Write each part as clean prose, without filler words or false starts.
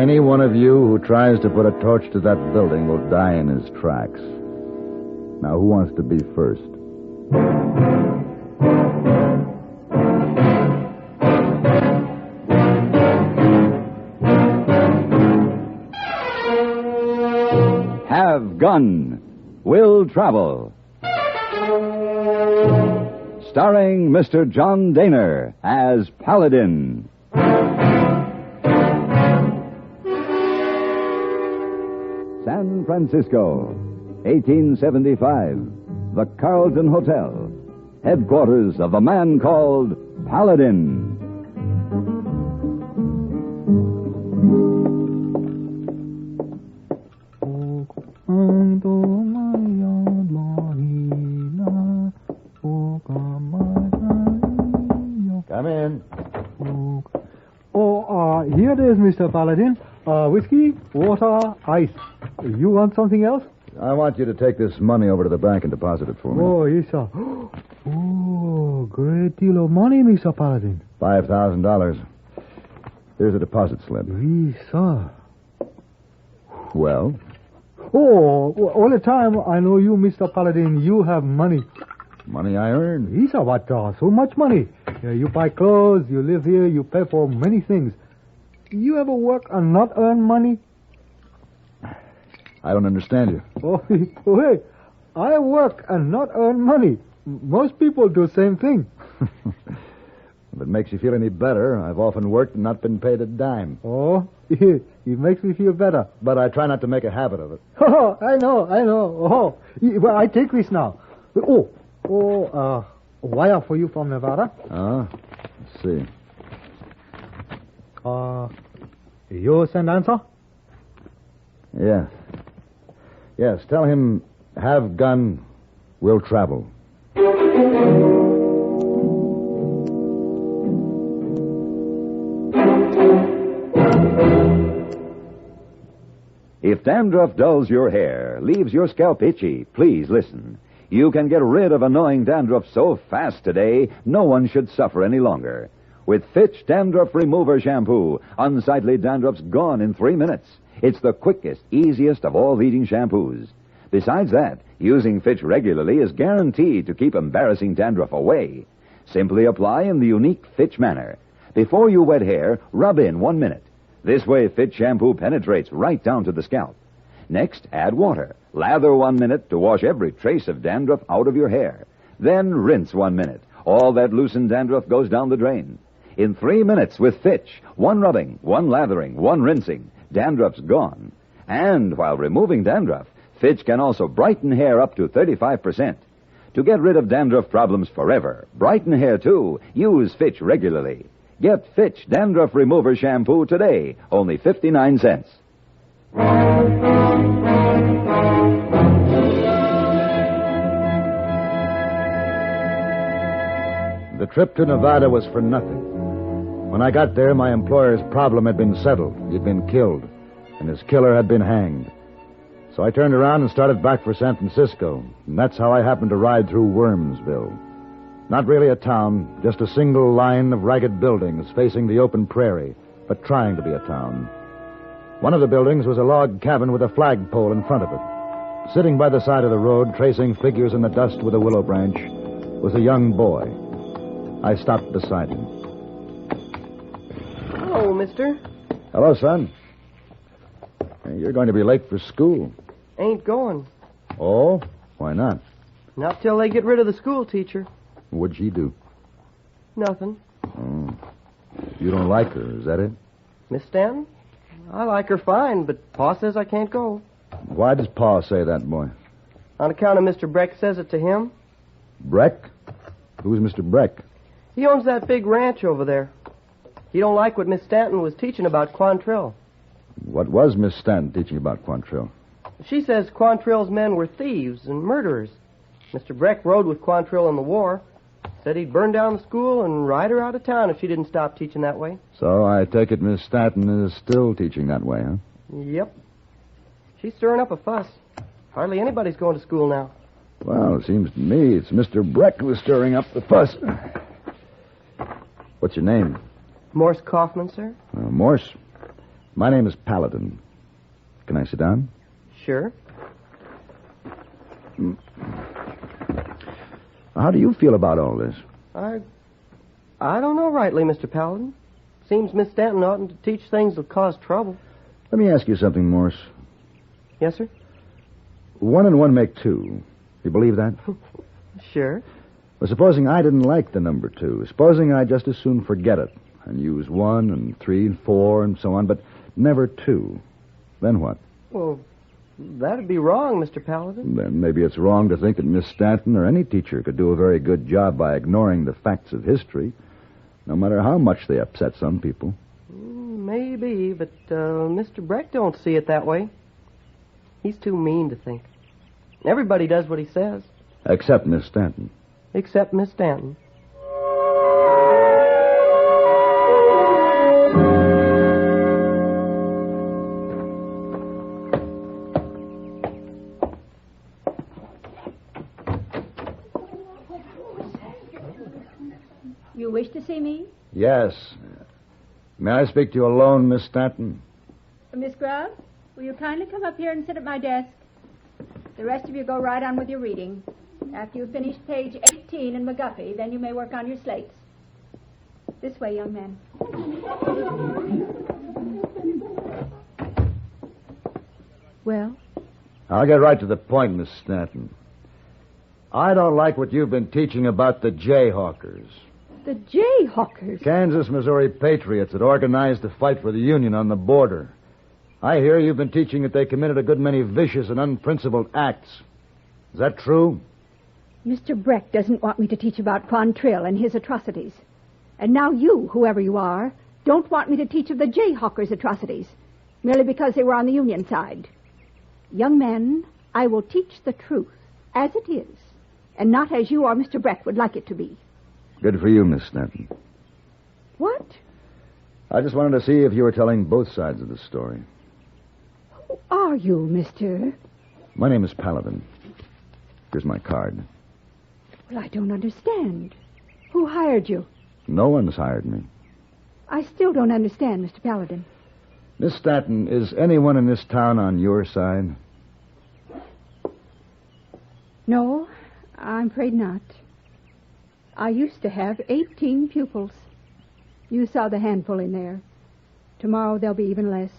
Any one of you who tries to put a torch to that building will die in his tracks. Now, who wants to be first? Have Gun Will Travel. Starring Mr. John Daner as Paladin. San Francisco, 1875. The Carlton Hotel. Headquarters of a man called Paladin. Come in. Here it is, Mr. Paladin. Whiskey, water, ice. You want something else? I want you to take this money over to the bank and deposit it for me. Oh, yes, sir. Oh, great deal of money, Mr. Paladin. $5,000. Here's a deposit slip. Yes, sir. Well? Oh, all the time I know you, Mr. Paladin, you have money. Money I earned. Yes, sir, what, so much money. You buy clothes, you live here, you pay for many things. You ever work and not earn money? I don't understand you. Oh, hey, I work and not earn money. Most people do the same thing. If it makes you feel any better, I've often worked and not been paid a dime. Oh, it makes me feel better. But I try not to make a habit of it. Oh, I know. Oh, well, I take this now. A wire for you from Nevada. Let's see. You send answer? Yes. Yes, tell him, have gun, will travel. If dandruff dulls your hair, leaves your scalp itchy, please listen. You can get rid of annoying dandruff so fast today, no one should suffer any longer. With Fitch Dandruff Remover Shampoo, unsightly dandruff's gone in 3 minutes. It's the quickest, easiest of all leading shampoos. Besides that, using Fitch regularly is guaranteed to keep embarrassing dandruff away. Simply apply in the unique Fitch manner. Before you wet hair, rub in 1 minute. This way, Fitch shampoo penetrates right down to the scalp. Next, add water. Lather 1 minute to wash every trace of dandruff out of your hair. Then rinse 1 minute. All that loosened dandruff goes down the drain. In 3 minutes with Fitch, 1 rubbing, 1 lathering, 1 rinsing, dandruff's gone. And while removing dandruff, Fitch can also brighten hair up to 35%. To get rid of dandruff problems forever, brighten hair too, use Fitch regularly. Get Fitch Dandruff Remover Shampoo today, only 59 cents. The trip to Nevada was for nothing. When I got there, my employer's problem had been settled. He'd been killed, and his killer had been hanged. So I turned around and started back for San Francisco, and that's how I happened to ride through Wormsville. Not really a town, just a single line of ragged buildings facing the open prairie, but trying to be a town. One of the buildings was a log cabin with a flagpole in front of it. Sitting by the side of the road, tracing figures in the dust with a willow branch, was a young boy. I stopped beside him. Hello, mister. Hello, son. Hey, you're going to be late for school. Ain't going. Oh? Why not? Not till they get rid of the school teacher. What'd she do? Nothing. Oh. You don't like her, is that it? Miss Stanton? I like her fine, but Pa says I can't go. Why does Pa say that, boy? On account of Mr. Breck says it to him. Breck? Who's Mr. Breck? He owns that big ranch over there. He don't like what Miss Stanton was teaching about Quantrill. What was Miss Stanton teaching about Quantrill? She says Quantrill's men were thieves and murderers. Mr. Breck rode with Quantrill in the war. Said he'd burn down the school and ride her out of town if she didn't stop teaching that way. So I take it Miss Stanton is still teaching that way, huh? Yep. She's stirring up a fuss. Hardly anybody's going to school now. Well, it seems to me it's Mr. Breck who's stirring up the fuss. What's your name? Morse Kaufman, sir. Morse. My name is Paladin. Can I sit down? Sure. How do you feel about all this? I don't know rightly, Mr. Paladin. Seems Miss Stanton oughtn't to teach things that cause trouble. Let me ask you something, Morse. Yes, sir? 1 and 1 make 2. You believe that? Sure. Well, supposing I didn't like the number 2. Supposing I just as soon forget it and use 1 and 3 and 4 and so on, but never 2. Then what? Well, that'd be wrong, Mr. Paladin. Then maybe it's wrong to think that Miss Stanton or any teacher could do a very good job by ignoring the facts of history, no matter how much they upset some people. Maybe, but Mr. Breck don't see it that way. He's too mean to think. Everybody does what he says. Except Miss Stanton. Except Miss Stanton. You wish to see me? Yes. May I speak to you alone, Miss Stanton? Miss Grubb, will you kindly come up here and sit at my desk? The rest of you go right on with your reading. After you finish page 18 in McGuffey, then you may work on your slates. This way, young man. Well? I'll get right to the point, Miss Stanton. I don't like what you've been teaching about the Jayhawkers. The Jayhawkers? Kansas, Missouri patriots that organized to fight for the Union on the border. I hear you've been teaching that they committed a good many vicious and unprincipled acts. Is that true? Mr. Breck doesn't want me to teach about Quantrill and his atrocities. And now you, whoever you are, don't want me to teach of the Jayhawkers' atrocities, merely because they were on the Union side. Young men, I will teach the truth as it is, and not as you or Mr. Breck would like it to be. Good for you, Miss Stanton. What? I just wanted to see if you were telling both sides of the story. Who are you, mister? My name is Paladin. Here's my card. Well, I don't understand. Who hired you? No one's hired me. I still don't understand, Mr. Paladin. Miss Stanton, is anyone in this town on your side? No, I'm afraid not. I used to have 18 pupils. You saw the handful in there. Tomorrow there'll be even less.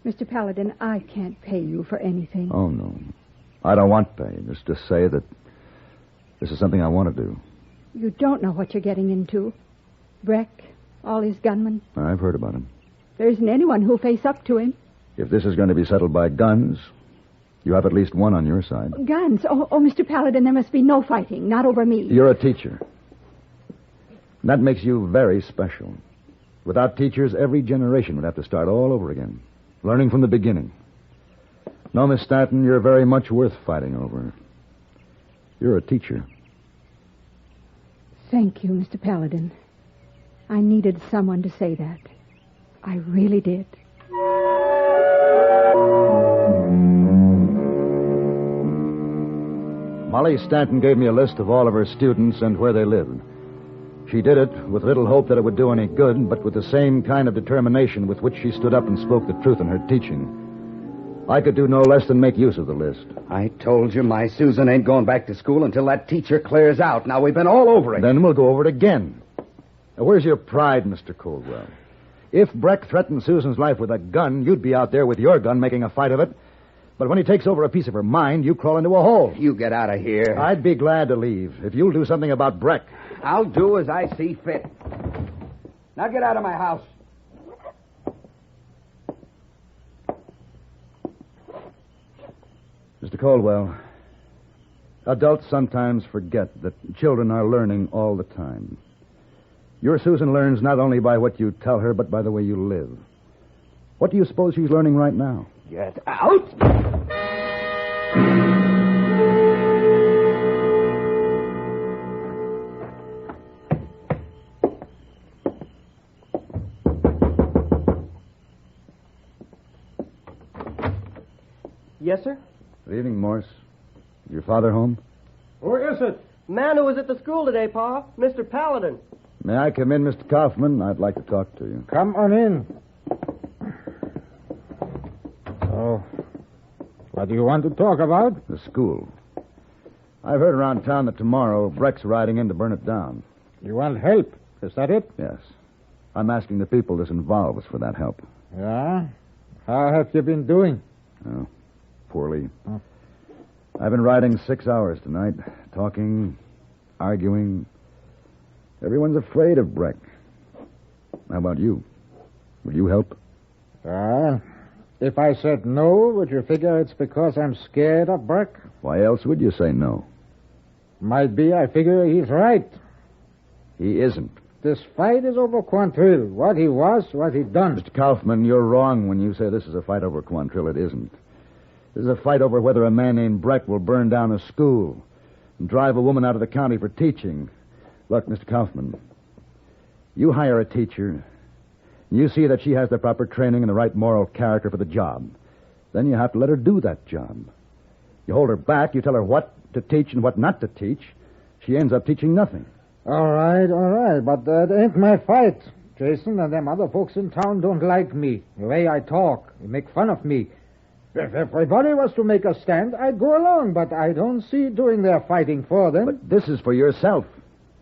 Mr. Paladin, I can't pay you for anything. Oh, no. I don't want pay. Just to say that this is something I want to do. You don't know what you're getting into. Breck, all his gunmen. I've heard about him. There isn't anyone who'll face up to him. If this is going to be settled by guns, you have at least one on your side. Guns? Oh, Mr. Paladin, there must be no fighting. Not over me. You're a teacher. That makes you very special. Without teachers, every generation would have to start all over again, learning from the beginning. No, Miss Stanton, you're very much worth fighting over. You're a teacher. Thank you, Mr. Paladin. I needed someone to say that. I really did. Molly Stanton gave me a list of all of her students and where they lived. She did it with little hope that it would do any good, but with the same kind of determination with which she stood up and spoke the truth in her teaching. I could do no less than make use of the list. I told you my Susan ain't going back to school until that teacher clears out. Now, we've been all over it. Then we'll go over it again. Now, where's your pride, Mr. Coldwell? If Breck threatened Susan's life with a gun, you'd be out there with your gun making a fight of it. But when he takes over a piece of her mind, you crawl into a hole. You get out of here. I'd be glad to leave if you'll do something about Breck. I'll do as I see fit. Now get out of my house. Mr. Coldwell, adults sometimes forget that children are learning all the time. Your Susan learns not only by what you tell her, but by the way you live. What do you suppose she's learning right now? Get out! Yes, sir? Good evening, Morse. Is your father home? Who is it? Man who was at the school today, Pa. Mr. Paladin. May I come in, Mr. Kaufman? I'd like to talk to you. Come on in. Oh. What do you want to talk about? The school. I've heard around town that tomorrow Breck's riding in to burn it down. You want help? Is that it? Yes. I'm asking the people this involves for that help. Yeah? How have you been doing? Oh, poorly. Oh. I've been riding 6 hours tonight, talking, arguing. Everyone's afraid of Breck. How about you? Will you help? If I said no, would you figure it's because I'm scared of Breck? Why else would you say no? Might be I figure he's right. He isn't. This fight is over Quantrill. What he was, what he done. Mr. Kaufman, you're wrong when you say this is a fight over Quantrill. It isn't. This is a fight over whether a man named Breck will burn down a school and drive a woman out of the county for teaching. Look, Mr. Kaufman, you hire a teacher, and you see that she has the proper training and the right moral character for the job. Then you have to let her do that job. You hold her back, you tell her what to teach and what not to teach. She ends up teaching nothing. All right, but that ain't my fight. Jason and them other folks in town don't like me, the way I talk. They make fun of me. If everybody was to make a stand, I'd go along, but I don't see doing their fighting for them. But this is for yourself.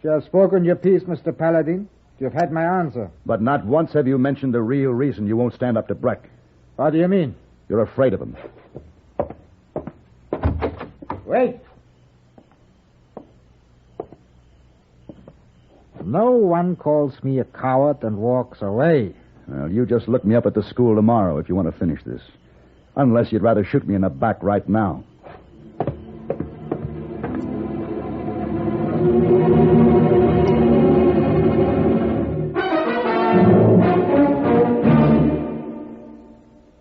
You have spoken your piece, Mr. Paladin. You've had my answer. But not once have you mentioned the real reason you won't stand up to Breck. What do you mean? You're afraid of him. Wait. No one calls me a coward and walks away. Well, you just look me up at the school tomorrow if you want to finish this. Unless you'd rather shoot me in the back right now.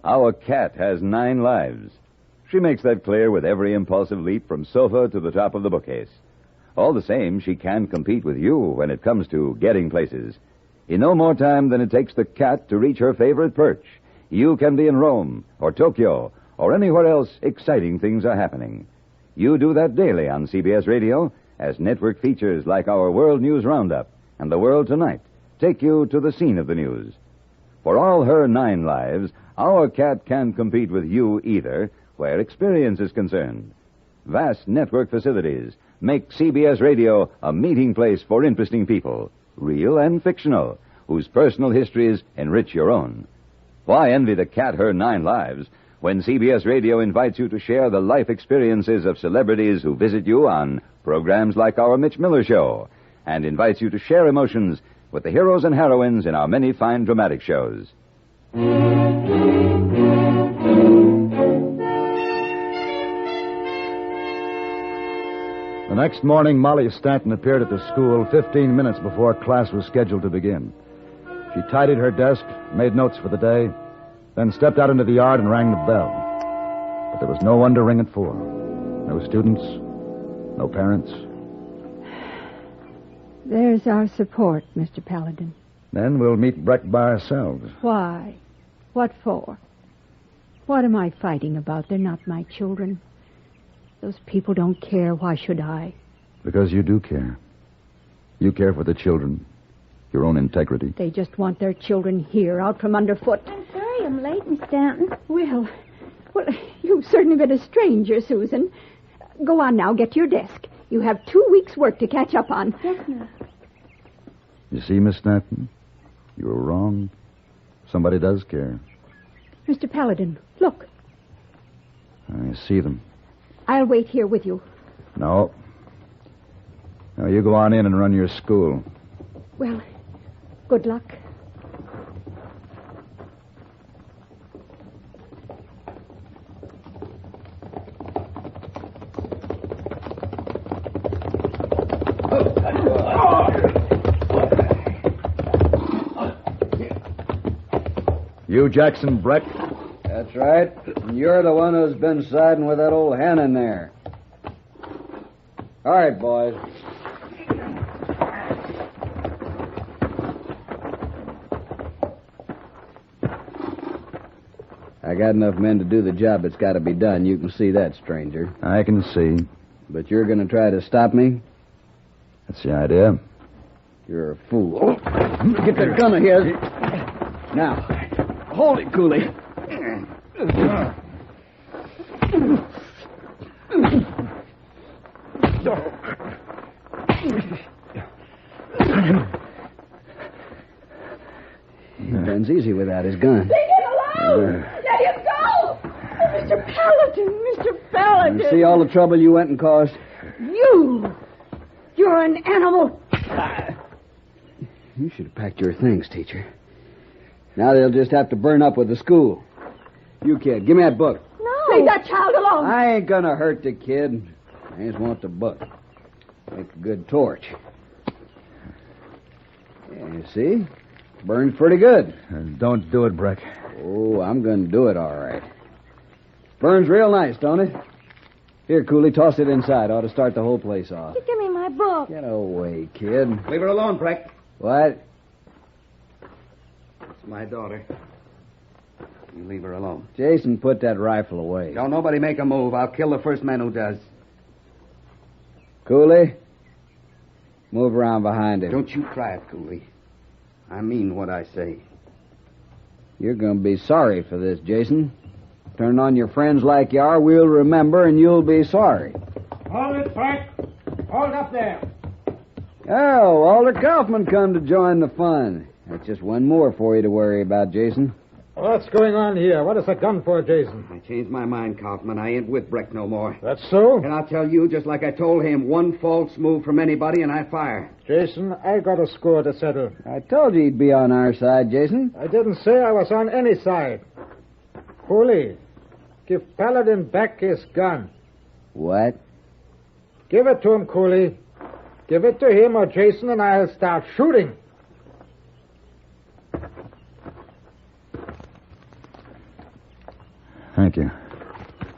Our cat has 9 lives. She makes that clear with every impulsive leap from sofa to the top of the bookcase. All the same, she can compete with you when it comes to getting places. In no more time than it takes the cat to reach her favorite perch, you can be in Rome or Tokyo or anywhere else exciting things are happening. You do that daily on CBS Radio as network features like our World News Roundup and The World Tonight take you to the scene of the news. For all her 9 lives, our cat can't compete with you either where experience is concerned. Vast network facilities make CBS Radio a meeting place for interesting people, real and fictional, whose personal histories enrich your own. Why envy the cat her 9 lives when CBS Radio invites you to share the life experiences of celebrities who visit you on programs like our Mitch Miller Show, and invites you to share emotions with the heroes and heroines in our many fine dramatic shows. The next morning, Molly Stanton appeared at the school 15 minutes before class was scheduled to begin. She tidied her desk, made notes for the day, then stepped out into the yard and rang the bell. But there was no one to ring it for. No students, no parents. There's our support, Mr. Paladin. Then we'll meet Breck by ourselves. Why? What for? What am I fighting about? They're not my children. Those people don't care. Why should I? Because you do care. You care for the children, your own integrity. They just want their children here, out from underfoot. I'm sorry I'm late, Miss Stanton. Well, you've certainly been a stranger, Susan. Go on now, get to your desk. You have 2 weeks' work to catch up on. Yes, ma'am. You see, Miss Stanton? You were wrong. Somebody does care. Mr. Paladin, look. I see them. I'll wait here with you. No. Now, you go on in and run your school. Well, good luck. You, Jackson Breck? That's right. And you're the one who's been siding with that old hen in there. All right, boys. I got enough men to do the job that's got to be done. You can see that, stranger. I can see. But you're going to try to stop me? That's the idea. You're a fool. Get that gun of his. Now, hold it, Cooley. Easy with that, his gun. Leave him alone! Let him go! Mr. Paladin, Mr. Paladin. You see all the trouble you went and caused? You're an animal. You should have packed your things, teacher. Now they'll just have to burn up with the school. You kid, give me that book. No. Leave that child alone. I ain't gonna hurt the kid. I just want the book. Make a good torch. Yeah, you see? Burns pretty good. Don't do it, Breck. Oh, I'm gonna do it all right. Burns real nice, don't it? Here, Cooley, toss it inside. Ought to start the whole place off. Give me my book. Get away, kid. Leave her alone, Breck. What? It's my daughter. You leave her alone. Jason, put that rifle away. Don't nobody make a move. I'll kill the first man who does. Cooley, move around behind him. Don't you try it, Cooley. I mean what I say. You're going to be sorry for this, Jason. Turn on your friends like you are, we'll remember, and you'll be sorry. Hold it, Frank. Hold up there. Oh, Walter Kaufman come to join the fun. That's just one more for you to worry about, Jason. What's going on here? What is the gun for, Jason? I changed my mind, Kaufman. I ain't with Breck no more. That's so? And I'll tell you, just like I told him, one false move from anybody and I fire. Jason, I got a score to settle. I told you he'd be on our side, Jason. I didn't say I was on any side. Cooley, give Paladin back his gun. What? Give it to him, Cooley. Give it to him or Jason and I'll start shooting. Thank you.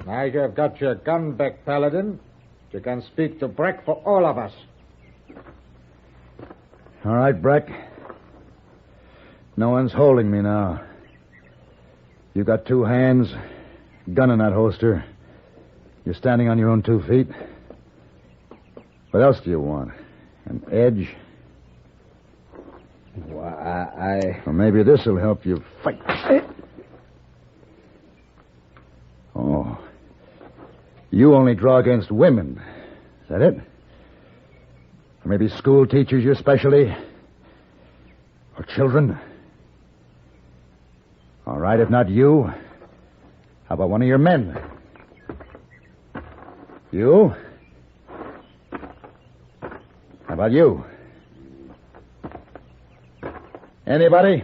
Now you've got your gun back, Paladin. You can speak to Breck for all of us. All right, Breck. No one's holding me now. You got two hands, gun in that holster. You're standing on your own 2 feet. What else do you want? An edge? Well, Or maybe this'll help you fight. Oh. You only draw against women. Is that it? Or maybe school teachers, your specialty? Or children? All right, if not you, how about one of your men? You? How about you? Anybody?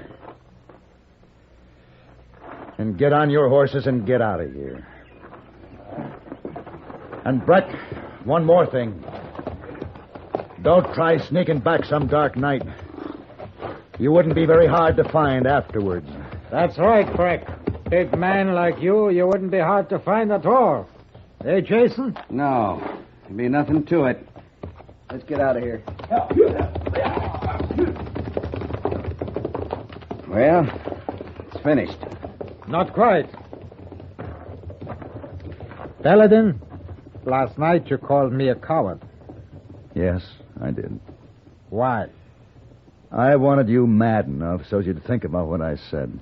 And get on your horses and get out of here. And Breck, one more thing. Don't try sneaking back some dark night. You wouldn't be very hard to find afterwards. That's right, Breck. Big man like you wouldn't be hard to find at all. Hey, Jason? No, there'd be nothing to it. let's get out of here. Well, it's finished. Not quite. Paladin, last night you called me a coward. Yes, I did. Why? I wanted you mad enough so you'd think about what I said.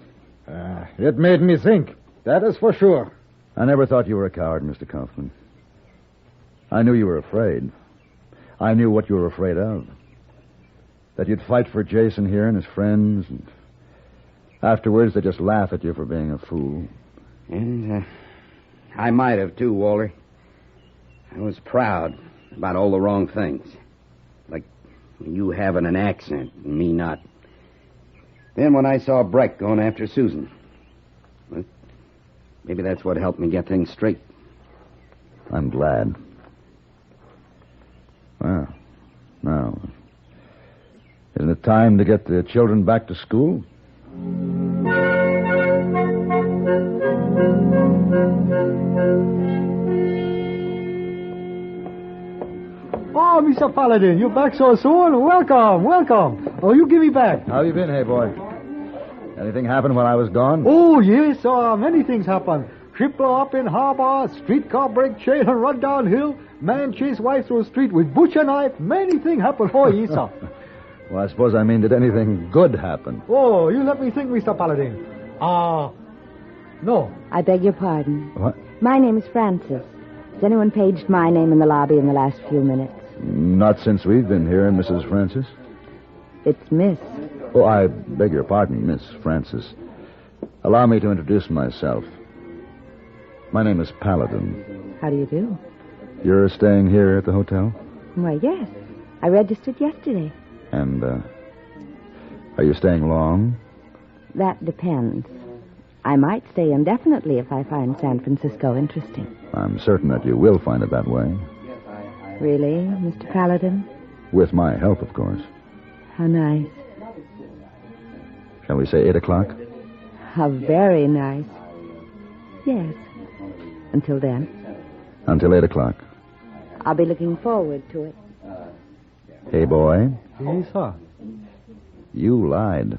It made me think. That is for sure. I never thought you were a coward, Mr. Kaufman. I knew you were afraid. I knew what you were afraid of. That you'd fight for Jason here and his friends, and afterwards they'd just laugh at you for being a fool. And I might have, too, Walter. I was proud about all the wrong things. Like you having an accent and me not. Then when I saw Breck going after Susan, well, maybe that's what helped me get things straight. I'm glad. Well, now, isn't it time to get the children back to school? Oh, Mr. Paladin, you're back so soon. Welcome, welcome. Oh, you give me back. How you been, hey boy? Anything happened while I was gone? Oh, yes, many things happen. Ship blow up in harbor, streetcar break chain and run downhill, man chase wife through street with butcher knife. Many things happen. Oh, yes, sir. Well, I suppose I mean, did anything good happen? Oh, you let me think, Mr. Paladin. No. I beg your pardon. What? My name is Francis. Has anyone paged my name in the lobby in the last few minutes? Not since we've been here, Mrs. Francis. It's Miss. Oh, I beg your pardon, Miss Francis. Allow me to introduce myself. My name is Paladin. How do you do? You're staying here at the hotel? Why, yes. I registered yesterday. And, are you staying long? That depends. I might stay indefinitely if I find San Francisco interesting. I'm certain that you will find it that way. Really, Mr. Paladin? With my help, of course. How nice. Shall we say 8 o'clock? How very nice. Yes. Until then. Until 8 o'clock. I'll be looking forward to it. Hey, boy. Yes, sir. You lied.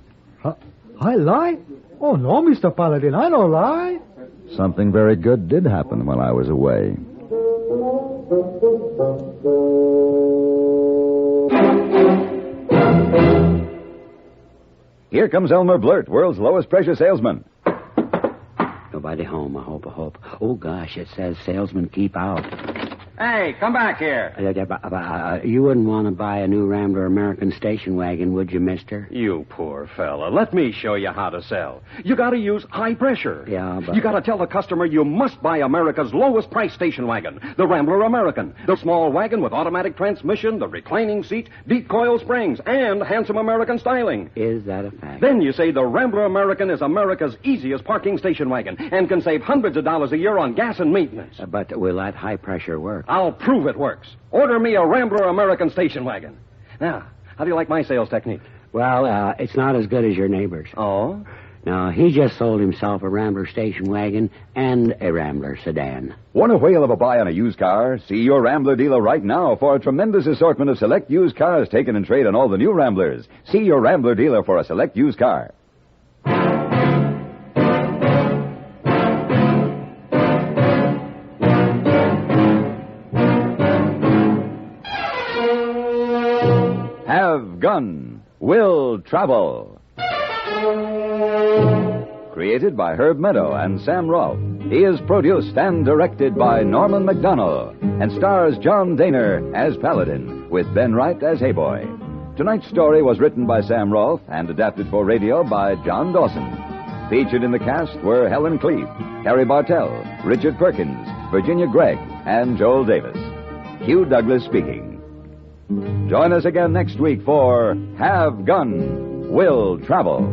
I lie? Oh, no, Mr. Paladin, I don't lie. Something very good did happen while I was away. Here comes Elmer Blurt, world's lowest pressure salesman. Nobody home, I hope. Oh, gosh, it says salesman keep out. Hey, come back here. You wouldn't want to buy a new Rambler American station wagon, would you, mister? You poor fella. Let me show you how to sell. You got to use high pressure. Yeah, but... You got to tell the customer you must buy America's lowest price station wagon, the Rambler American. The small wagon with automatic transmission, the reclining seat, deep coil springs, and handsome American styling. Is that a fact? Then you say the Rambler American is America's easiest parking station wagon and can save hundreds of dollars a year on gas and maintenance. But will that high pressure work? I'll prove it works. Order me a Rambler American station wagon. Now, how do you like my sales technique? Well, it's not as good as your neighbor's. Oh? No, he just sold himself a Rambler station wagon and a Rambler sedan. Want a whale of a buy on a used car? See your Rambler dealer right now for a tremendous assortment of select used cars taken in trade on all the new Ramblers. See your Rambler dealer for a select used car. Have Gun, Will Travel. Created by Herb Meadow and Sam Rolfe. He is produced and directed by Norman McDonnell and stars John Daner as Paladin with Ben Wright as Hey Boy. Tonight's story was written by Sam Rolfe and adapted for radio by John Dawson. Featured in the cast were Helen Cleave, Harry Bartell, Richard Perkins, Virginia Gregg, and Joel Davis. Hugh Douglas speaking. Join us again next week for Have Gun, Will Travel.